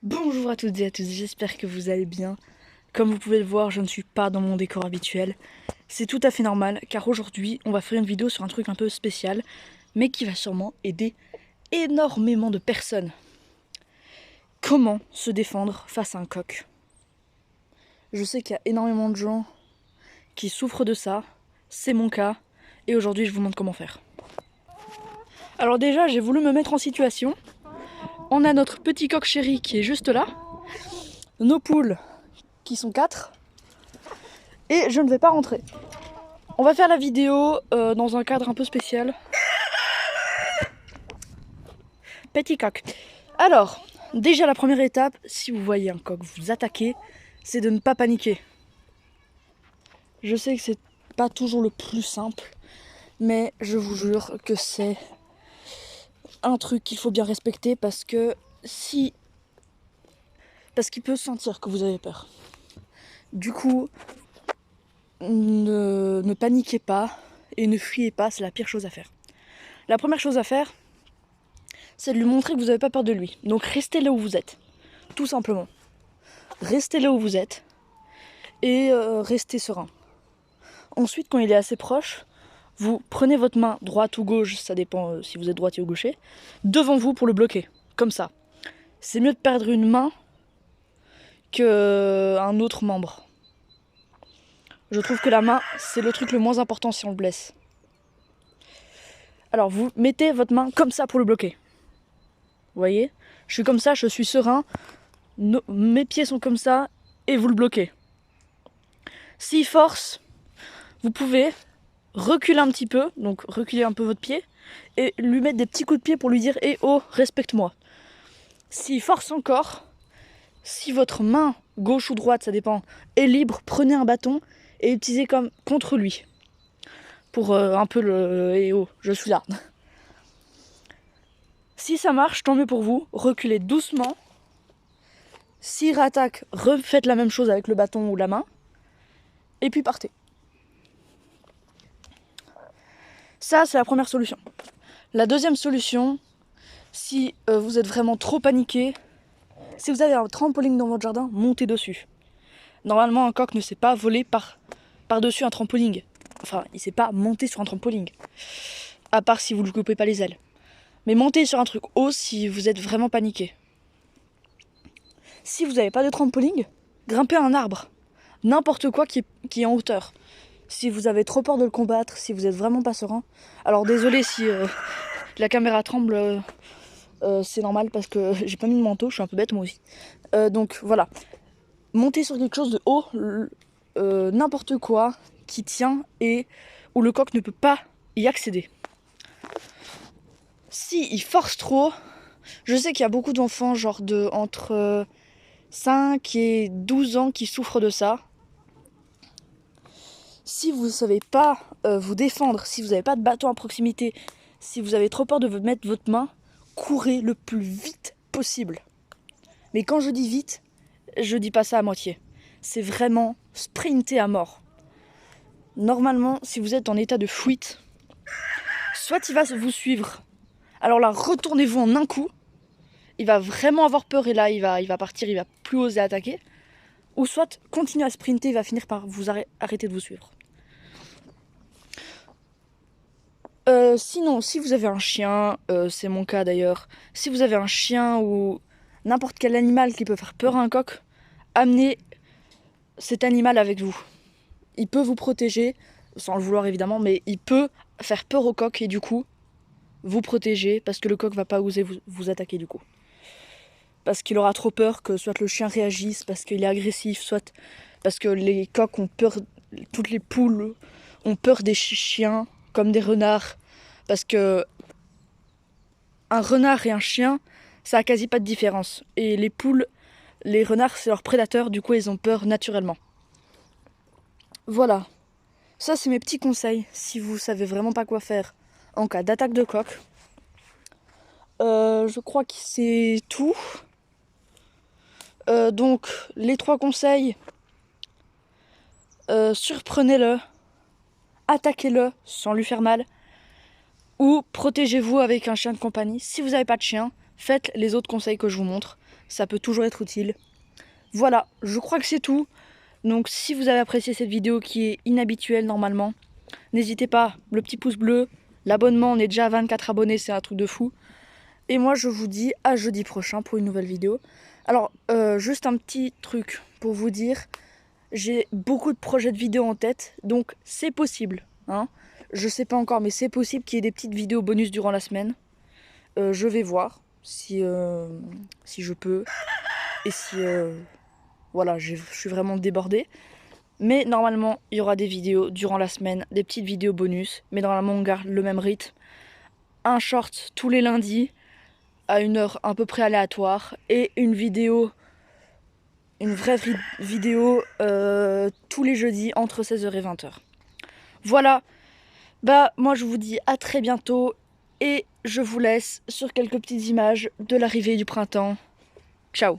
Bonjour à toutes et à tous, j'espère que vous allez bien. Comme vous pouvez le voir, je ne suis pas dans mon décor habituel. C'est tout à fait normal, car aujourd'hui, on va faire une vidéo sur un truc un peu spécial, mais qui va sûrement aider énormément de personnes. Comment se défendre face à un coq? Je sais qu'il y a énormément de gens qui souffrent de ça, c'est mon cas, et aujourd'hui je vous montre comment faire. Alors déjà, j'ai voulu me mettre en situation. On a notre petit coq chéri qui est juste là, nos poules qui sont 4, et je ne vais pas rentrer. On va faire la vidéo dans un cadre un peu spécial. Petit coq. Alors, déjà la première étape, si vous voyez un coq vous attaquer, c'est de ne pas paniquer. Je sais que c'est pas toujours le plus simple, mais je vous jure que c'est un truc qu'il faut bien respecter parce qu'il peut sentir que vous avez peur. Du coup, ne paniquez pas et ne fuyez pas, c'est la pire chose à faire. La première chose à faire, c'est de lui montrer que vous n'avez pas peur de lui. Donc restez là où vous êtes, tout simplement. Restez là où vous êtes et restez serein. Ensuite, quand il est assez proche, vous prenez votre main droite ou gauche, ça dépend si vous êtes droitier ou gaucher, devant vous pour le bloquer, comme ça. C'est mieux de perdre une main qu'un autre membre. Je trouve que la main, c'est le truc le moins important si on le blesse. Alors vous mettez votre main comme ça pour le bloquer. Vous voyez? Je suis comme ça, je suis serein, mes pieds sont comme ça, et vous le bloquez. S'il force, vous pouvez reculer un petit peu, donc reculer un peu votre pied, et lui mettre des petits coups de pied pour lui dire « Eh oh, respecte-moi ». S'il force encore, si votre main, gauche ou droite, ça dépend, est libre, prenez un bâton et utilisez comme contre lui. Pour un peu le « Eh oh, je suis là ». Si ça marche, tant mieux pour vous, reculez doucement. S'il rattaque, refaites la même chose avec le bâton ou la main, et puis partez. Ça, c'est la première solution. La deuxième solution, si vous êtes vraiment trop paniqué, si vous avez un trampoline dans votre jardin, montez dessus. Normalement, un coq ne sait pas voler par-dessus un trampoline. Enfin, il ne sait pas monter sur un trampoline. À part si vous ne lui coupez pas les ailes. Mais montez sur un truc haut si vous êtes vraiment paniqué. Si vous n'avez pas de trampoline, grimpez à un arbre. N'importe quoi qui est en hauteur. Si vous avez trop peur de le combattre, si vous êtes vraiment pas serein. Alors désolé si la caméra tremble, c'est normal parce que j'ai pas mis de manteau, je suis un peu bête moi aussi. Donc voilà, montez sur quelque chose de haut, n'importe quoi qui tient et où le coq ne peut pas y accéder. Si il force trop, je sais qu'il y a beaucoup d'enfants genre entre 5 et 12 ans qui souffrent de ça. Si vous ne savez pas vous défendre, si vous n'avez pas de bâton à proximité, si vous avez trop peur de vous mettre votre main, courez le plus vite possible. Mais quand je dis vite, je dis pas ça à moitié. C'est vraiment sprinter à mort. Normalement, si vous êtes en état de fuite, soit il va vous suivre. Alors là, retournez-vous en un coup. Il va vraiment avoir peur et là, il va partir, il va plus oser attaquer. Ou soit, continuez à sprinter, il va finir par vous arrêter de vous suivre. Sinon, si vous avez un chien, c'est mon cas d'ailleurs, si vous avez un chien ou n'importe quel animal qui peut faire peur à un coq, amenez cet animal avec vous. Il peut vous protéger, sans le vouloir évidemment, mais il peut faire peur au coq et du coup, vous protéger parce que le coq va pas oser vous attaquer du coup. Parce qu'il aura trop peur que soit le chien réagisse, parce qu'il est agressif, soit parce que les coqs ont peur, toutes les poules ont peur des chiens, comme des renards. Parce que un renard et un chien, ça a quasi pas de différence. Et les poules, les renards, c'est leurs prédateurs, du coup ils ont peur naturellement. Voilà. Ça, c'est mes petits conseils si vous savez vraiment pas quoi faire en cas d'attaque de coq. Je crois que c'est tout. Donc, les 3 conseils, surprenez-le, attaquez-le sans lui faire mal, ou protégez-vous avec un chien de compagnie. Si vous n'avez pas de chien, faites les autres conseils que je vous montre. Ça peut toujours être utile. Voilà, je crois que c'est tout. Donc si vous avez apprécié cette vidéo qui est inhabituelle normalement, n'hésitez pas, le petit pouce bleu, l'abonnement, on est déjà à 24 abonnés, c'est un truc de fou. Et moi je vous dis à jeudi prochain pour une nouvelle vidéo. Alors juste un petit truc pour vous dire, j'ai beaucoup de projets de vidéos en tête, donc c'est possible. Hein, je sais pas encore, mais c'est possible qu'il y ait des petites vidéos bonus durant la semaine. Je vais voir si je peux et si voilà, je suis vraiment débordée. Mais normalement, il y aura des vidéos durant la semaine, des petites vidéos bonus. Mais normalement, on garde le même rythme. Un short tous les lundis, à une heure à peu près aléatoire. Et une vidéo, une vraie vidéo tous les jeudis entre 16h et 20h. Voilà, bah moi je vous dis à très bientôt. Et je vous laisse sur quelques petites images de l'arrivée du printemps. Ciao!